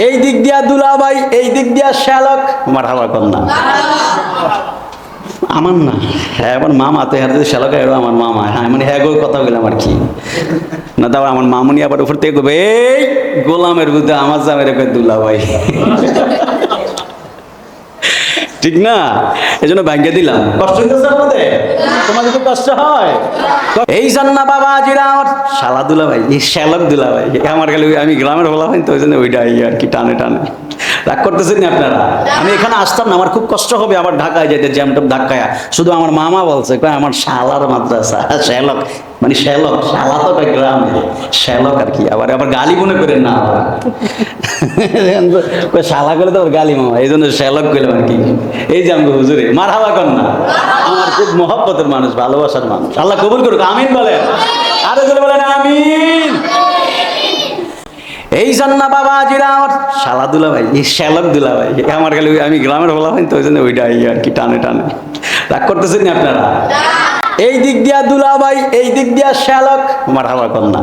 এই দিক দিয়া দুলাভাই, এই দিক দিয়া শ্যালক। মারহাবা কন্যা আমার না, হ্যাঁ আমার মামা তো হ্যাঁ, যদি শ্যালক এরো আমার মামা, হ্যাঁ মানে হ্যাঁ গো কথা বললাম আর কি না। তারপর আমার মামুনি আবার উপর থেকে কবে এই গোলামের বুদ্ধে আমার জামের দুলাভাই, ঠিক না? এই জন্য ভাঙ্গে দিলাম। কষ্ট হইতেছে আপনাদের? তোমাদের তো কষ্ট হয়। এই জান্না বাবা জিরা আমার শালা দুলাভাই, এই শ্যালক দুলাভাই আমার গেলে আমি গ্রামের বলা হয় তো ওই জন্য ওইটা আর কি টানে টানে। রাগ করতেছেন না আপনারা? আমি এখানে আসতাম না, আমার খুব কষ্ট হবে আবার ঢাকায় যেতে, জ্যামটপ ধাক্কায়। শুধু আমার মামা বলছে আমার শালার মাদ্রাসা শ্যালক, মানে শ্যালক, শালা তো গ্রাম শ্যালক আর কি। আবার আবার গালি মনে করেন না, শালা করে তো গালি মামা, এই জন্য শ্যালক করলাম আর কি। এই যে আমি হুজুরে মারহাবা কন্যা, আমার খুব মহব্বতের মানুষ, ভালোবাসার মানুষ। আল্লাহ কবুল করুক, আমিন বলেন। আরো জোরে বলেন আমিন। এই জান্না বাবা জিরা আমার শালা দুলাভাই, এই শ্যালক দুলাভাই আমার গেলে আমি গ্রামের বলা হয় তো ওই জন্য ওইটা আর কি টানে টানে। রাগ করতেছেন না আপনারা? এই দিক দিয়া দুলাভাই, এই দিক দিয়া শ্যালক। মারহাবা কন্যা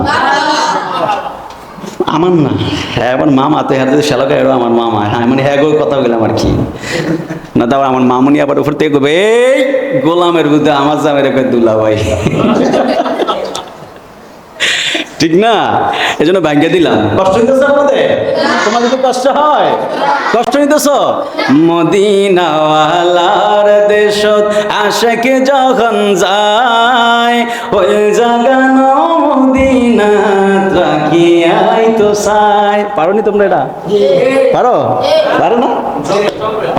আমার না, হ্যাঁ আমার মামা তো হ্যাঁ, যদি শ্যালক এরো আমার মামা, হ্যাঁ মানে হ্যাঁ গো কথা বললাম আর কি না। তারপর আমার মামুনি আবার উপর থেকে কবে এই গোলামের বুদ্ধে আমার জামের দুলাভাই, ঠিক না? এই জন্য ভাঙ্গে দিলাম। কষ্ট হইতেছে আপনাদের? তোমাদের তো কষ্ট হয়। কষ্ট হইতেছ? মদিনাওয়ালার দেশত আশেকে যখন যায়, ওই জাগানো মদিনা রাখিয়াই তো চাই। পারো নি তোমরা এটা? পারো? পারো না?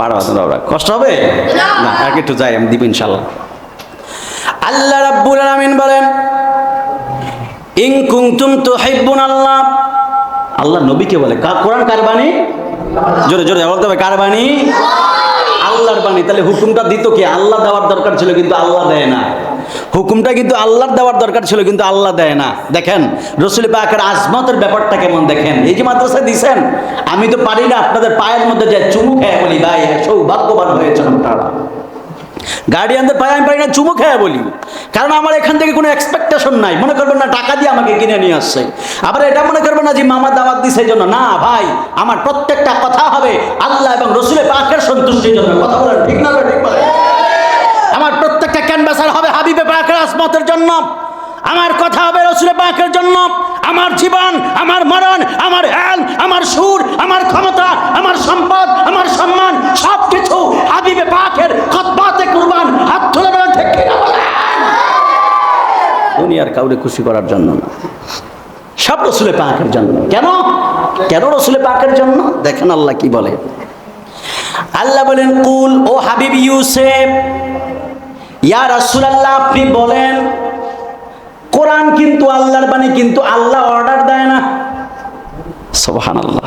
পারো তোমরা? কষ্ট হবে না, আর একটু যাই আমি দিব ইনশাল্লাহ। আল্লাহ রাব্বুল আলামিন বলেন ইন কুনতুম তুহিব্বুনাল্লাহ, আল্লাহ নবীকে বলে। কোরআন কার বাণী? জোরে জোরে বলতে হবে, কার বাণী? আল্লাহর বাণী। তাহলে হুকুমটা দিত কি? আল্লাহ দেওয়ার দরকার ছিল কিন্তু আল্লাহ দেয় না। হুকুমটা কিন্তু আল্লাহর দেওয়ার দরকার ছিল কিন্তু আল্লাহ দেয় না। দেখেন রাসূল পাকের আজমতের ব্যাপারটা কেমন দেখেন। এই যে মাদ্রাসায় দিছেন, আমি তো পারি না আপনাদের পায়ের মধ্যে যে চুমু খেয়ে বলি ভাই সৌভাগ্যবান হয়েছেন আপনারা। গার্ডিয়ানদের পায়ে আমি পারি না চুমু খেয়ে বলি, কারণ আমার এখান থেকে কোনো এক্সপেকটেশন নাই। মনে করবেন না টাকা দিয়ে আমাকে কিনে নিয়ে আসছে, আবার এটা মনে করবেন না যে মামা দাওয়াত দিছে এই জন্য। না ভাই, আমার প্রত্যেকটা কথা হবে আল্লাহ এবং রাসূল পাকের সন্তুষ্টির জন্য। কথা বলেন ঠিক না? ঠিক বলেন। আমার প্রত্যেকটা ক্যানভাসার হবে হাবিবে পাকের আজমতের জন্য। আমার কথা হবে রাসূল পাকের জন্য। আমার জীবন, আমার মরণ, আমার এলম, আমার সুর, আমার ক্ষমতা, আমার সম্পদ, আমার সম্মান সবকিছু হাবিবে পাকের খুতবাতে কুরবান। হাত তুলে বলেন ঠিক কি না? দুনিয়ার কাউরে খুশি করার জন্য না, সব রাসূল পাকের জন্য। কেন? কেন রাসূল পাকের জন্য? দেখেন আল্লাহ কি বলে। আল্লাহ বলেন কুল, ও হাবিব ইউসুফ, ইয়া রাসূলুল্লাহ আপনি বলেন, কোরআন কিন্তু আল্লাহর বাণী, কিন্তু আল্লাহ অর্ডার দেয় না। সুবহানাল্লাহ।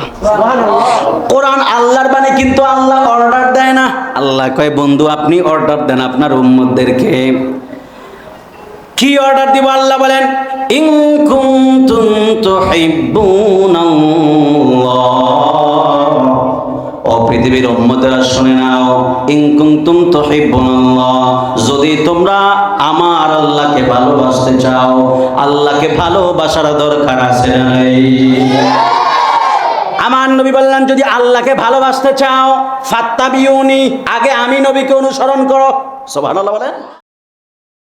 কোরআন আল্লাহর বাণী কিন্তু আল্লাহ অর্ডার দেয় না। আল্লাহ কয় বন্ধু আপনি অর্ডার দেন আপনার উম্মতদেরকে। কি অর্ডার দিব? আল্লাহ বলেন ইন কুনতুম তুহিব্বুনাল্লাহ, ও পৃথিবীর উম্মতেরা শুনে নাও, ইন কুনতুম তুহিব্বুনাল্লাহ, যদি তোমরা আমার আল্লাহকে ভালোবাসতে চাও, আল্লাহকে ভালোবাসার দরকার আছে না নাই? আমার নবী বললেন যদি আল্লাহকে ভালোবাসতে চাও ফাত্তাবিউনি, আগে আমি নবীকে অনুসরণ করো। সুবহানাল্লাহ বলেন।